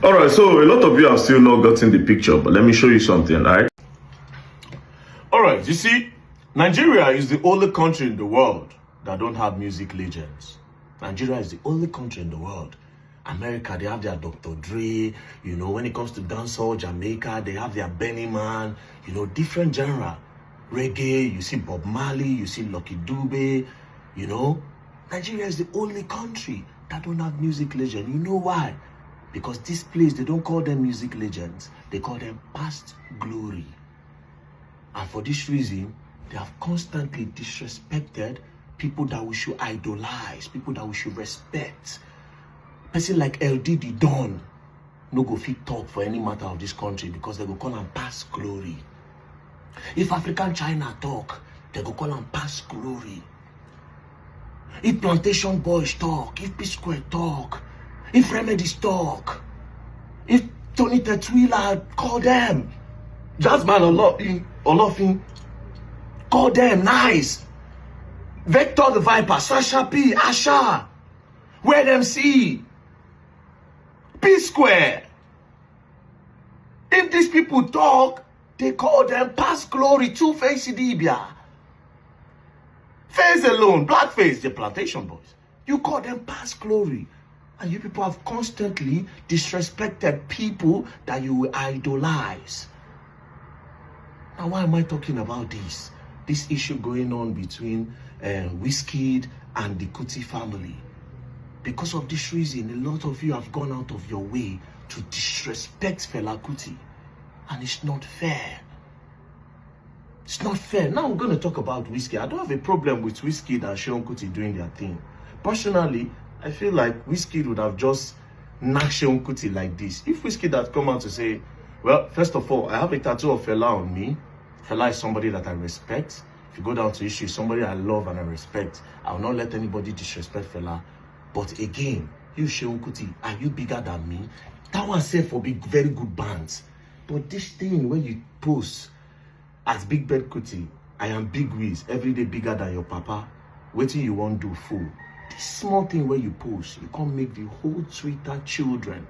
All right, so a lot of you have still not gotten the picture, but let me show you something, right? All right, you see, Nigeria is the only country in the world that don't have music legends. Nigeria is the only country in the world. America, they have their Dr. Dre, when it comes to dancehall, Jamaica, they have their Benny Man, different genre. Reggae, you see Bob Marley, you see Lucky Dube, Nigeria is the only country that don't have music legend. You know why? Because this place, they don't call them music legends. They call them past glory. And for this reason, they have constantly disrespected people that we should idolize, people that we should respect. Person like LD the Don no go fit talk for any matter of this country because they go call them past glory. If African China talk, they go call them past glory. If Plantation Boys talk, if P-Square talk, if Remedies talk, if Tony Tetwila, call them. Jasmine Olofin, call them nice. Vector the Viper, Sasha P, Asha, Where Them See, P-Square. If these people talk, they call them past glory, Two-Face Idibia. Face alone, Blackface, the Plantation Boys. You call them past glory. And you people have constantly disrespected people that you will idolize. Now, why am I talking about this? This issue going on between Wiskid and the Kuti family. Because of this reason, a lot of you have gone out of your way to disrespect Fela Kuti. And it's not fair. It's not fair. Now we're going to talk about Wiskid. I don't have a problem with Wiskid and Seun Kuti doing their thing. Personally, I feel like Wiskid would have just knocked Seun Kuti like this. If Wiskid had come out to say, well, first of all, I have a tattoo of Fela on me. Fela is somebody that I respect. If you go down to issue, somebody I love and I respect. I will not let anybody disrespect Fela. But again, you Seun Kuti, are you bigger than me? That one said for big, very good bands. But this thing when you post as Big Bad Kuti, I am Big Wiz, every day bigger than your papa. Waiting you won't do fool. This small thing where you post, you can't make the whole Twitter children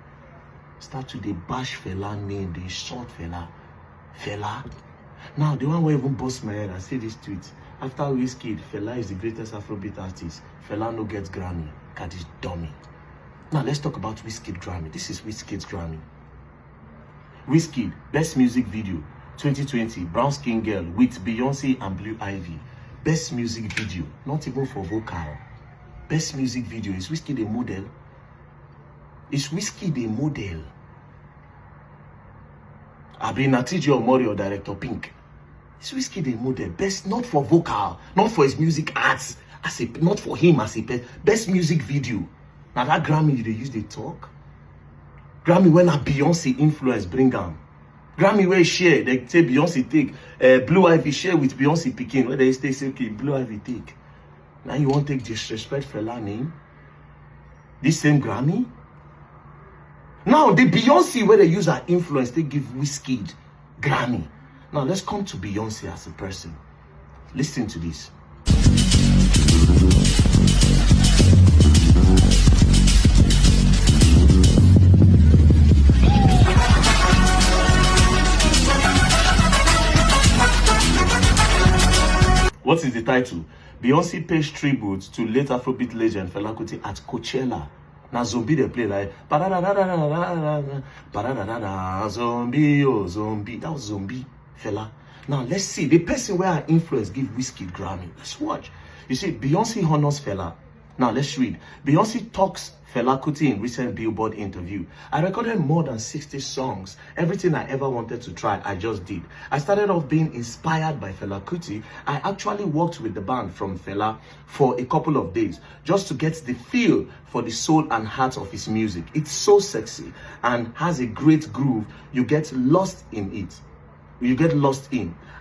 start to bash Fela name, they short Fela. Fela. Now, the one where even bust my head, I see this tweet. After Wiskid, Fela is the greatest Afrobeat artist. Fela no gets Grammy. God is dummy. Now, let's talk about Wiskid Grammy. This is Wiskid's Grammy. Wiskid, Best Music Video, 2020, Brown Skin Girl with Beyonce and Blue Ivy. Best Music Video, not even for vocal. Best Music Video. Is Wiskid a model? Is Wiskid a model? Abi Natijo Mori or Director Pink. Is Wiskid a model? Best, not for vocal, not for his music arts, not for him as a best music video. Now that Grammy they use the talk. Grammy when a Beyonce influence bring am. Grammy where share, they say Beyonce take. Blue Ivy share with Beyonce picking. Where they say okay, Blue Ivy take. Now you want to take disrespect Fela name? This same Grammy? Now the Beyonce where they use her influence, they give Wiskid Grammy. Now let's come to Beyonce as a person. Listen to this. What is the title? Beyonce pays tribute to late Afrobeat legend Fela Kuti at Coachella. Now zombie they play like zombie, oh zombie. That was zombie Fela. Now let's see the person where her influence give Wiskid Grammy. Let's watch. You see, Beyonce honors Fela. Now let's read. Beyonce talks Fela Kuti in recent Billboard interview. I recorded more than 60 songs. Everything I ever wanted to try, I just did. I started off being inspired by Fela Kuti. I actually worked with the band from Fela for a couple of days just to get the feel for the soul and heart of his music. It's so sexy and has a great groove. You get lost in it.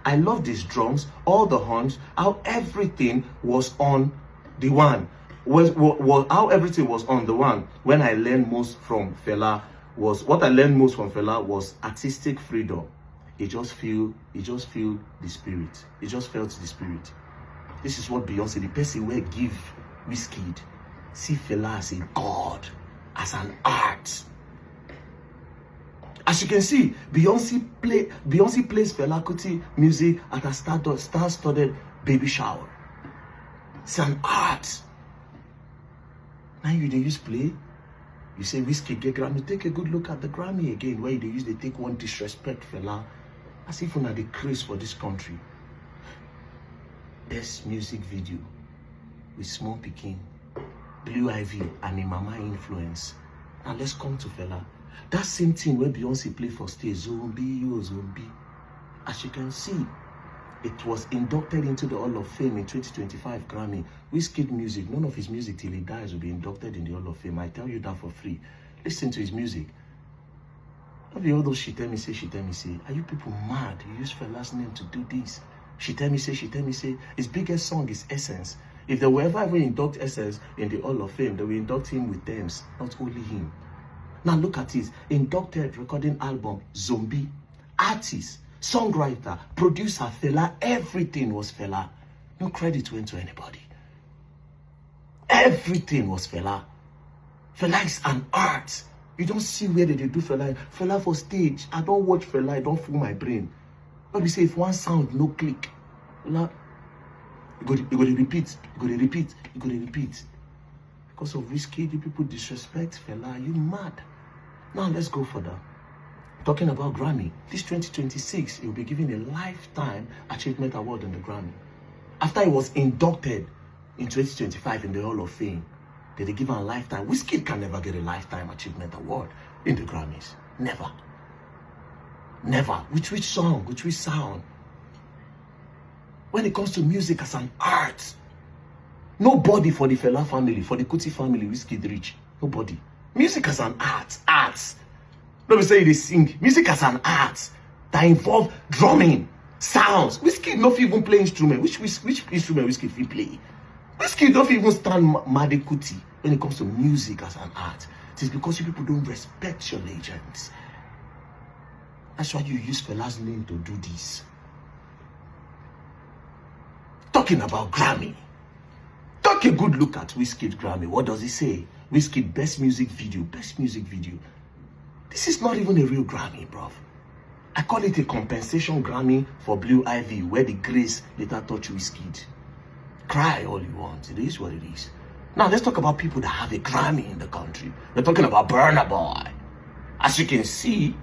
I love these drums, all the horns, how everything was on the one. How everything was on the one. When I learned most from Fela was artistic freedom. It just feel the spirit. It just felt the spirit. This is what Beyonce, the person where give Wiskid, see Fela as a god, as an art. As you can see, Beyonce plays Fela Kuti music at a star-studded baby shower. It's an art. Now you dey use play. You say Wiskid get Grammy. Take a good look at the Grammy again, where they take one disrespect Fela, as if una dey craze for this country. Best music video with Small Pikin, Blue Ivy, and a mama influence. Now let's come to Fela. That same thing where Beyonce play for stage, Zombie, yo Zombie. As you can see, it was inducted into the Hall of Fame in 2025 Grammy. Wiskid music, none of his music till he dies will be inducted in the Hall of Fame. I tell you that for free. Listen to his music. Not all those she tell me say. Are you people mad? You use Fela's name to do this. She tell me say. His biggest song is Essence. If they will ever induct Essence in the Hall of Fame, they will induct him with Thames, not only him. Now look at this. Inducted recording album, Zombie. Artist, songwriter, producer, Fela. Everything was Fela. No credit went to anybody. Everything was Fela. Fela is an art. You don't see where they do Fela. Fela for stage. I don't watch Fela. I don't fool my brain. But we say if one sound no click, Fela, you go to repeat. Because of Wiskid, you people disrespect Fela. You mad? Now let's go further. Talking about Grammy, this 2026, he will be given a Lifetime Achievement Award in the Grammy. After he was inducted in 2025 in the Hall of Fame, they give him a lifetime. Wiskid can never get a Lifetime Achievement Award in the Grammys. Never. Never. With which song? With which sound? When it comes to music as an art, nobody for the Fela family, for the Kuti family, Wiskid reach. Nobody. Music as an art. Arts. Let me say they sing. Music as an art that involve drumming, sounds. Wiskid not even play instrument. Which instrument Wiskid fit play? Wiskid don't even stand Made Kuti when it comes to music as an art. It is because you people don't respect your legends. That's why you use Fela's name to do this. Talking about Grammy. Take a good look at Wiskid Grammy. What does he say? Wiskid best music video. Best music video. This is not even a real Grammy, bruv. I call it a compensation Grammy for Blue Ivy, where the grace later touched Wiskid. Cry all you want. It is what it is. Now let's talk about people that have a Grammy in the country. We're talking about Burna Boy. As you can see,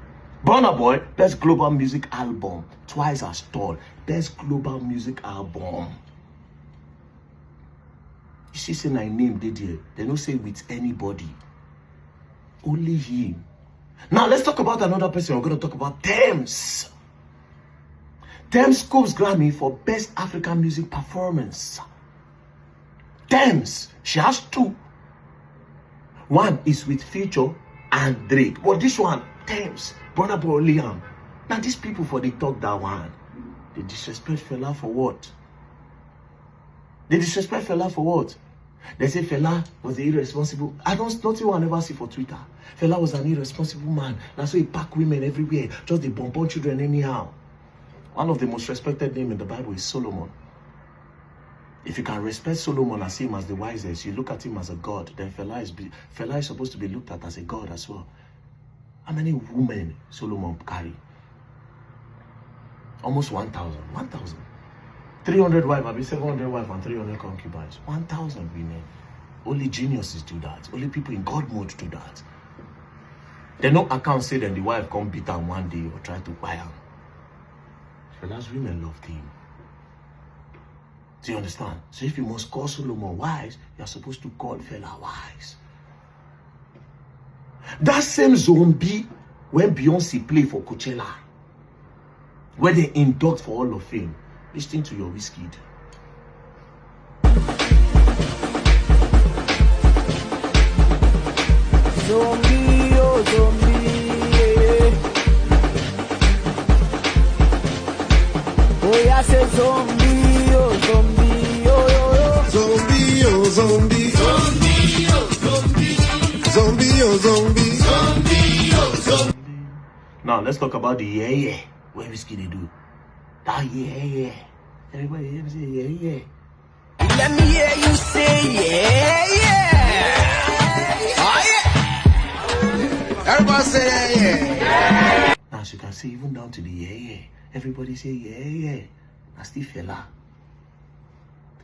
Burna Boy, best global music album, twice as tall. Best global music album. You see, say my name, they don't say with anybody. Only him. Now let's talk about another person. We're going to talk about Thames. Thames scopes Grammy for Best African Music Performance. Thames, she has two. One is with Future and Drake. But this one, Thames, Burna Boy, Liam. Now these people for the talk that one, they disrespect Fela for what? They disrespect Fela for what? They say Fela was the irresponsible. Nothing one ever see for Twitter. Fela was an irresponsible man. That's why he pack women everywhere. Just they bomb children anyhow. One of the most respected names in the Bible is Solomon. If you can respect Solomon and see him as the wisest, you look at him as a god, then Fela is supposed to be looked at as a god as well. How many women Solomon carry? Almost 1,000. 1,000. 300 wives, I mean 700 wives and 300 concubines. 1,000 women. Only geniuses do that. Only people in God mode do that. There's no account say that the wife come beat her one day or try to buy her. Fela's women loved him. Do you understand? So if you must call Solomon wise, you're supposed to call Fela wise. That same Zombie, when Beyonce played for Coachella, where they induct for Hall of Fame, listen to your Wiskid. Zombie, oh zombie, yeah. Oh yeah, say zombie, oh zombie, oh oh oh. Zombie, oh zombie, zombie, oh zombie, zombie, oh zombie, zombie, oh zombie. Now let's talk about the yeah. What Wiskid they do? That yeah. Everybody hear me say yeah. Let me hear you say yeah. Oh yeah. Everybody say yeah. dance, you can see even down to the yeah. Everybody say yeah. I still fella.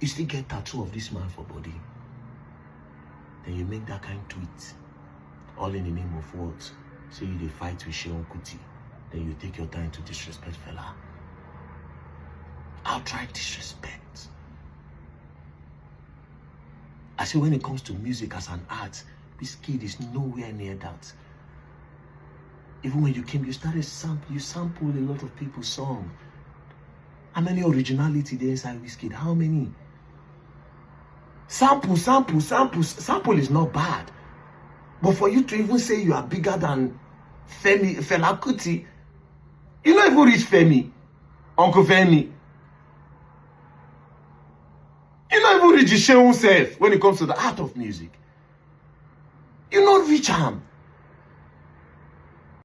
You still get tattoo of this man for body. Then you make that kind of tweet. All in the name of what? So you dey fight with Sheon Kuti. Then you take your time to disrespect fella. Outright disrespect. I say when it comes to music as an art, Wiskid is nowhere near that. Even when you came, you sampled a lot of people's songs. How many originality there inside Wiskid? How many? Sample is not bad. But for you to even say you are bigger than Fela Kuti, you don't even reach Femi, Uncle Femi. You don't even reach Shehu self when it comes to the art of music. You not reach him.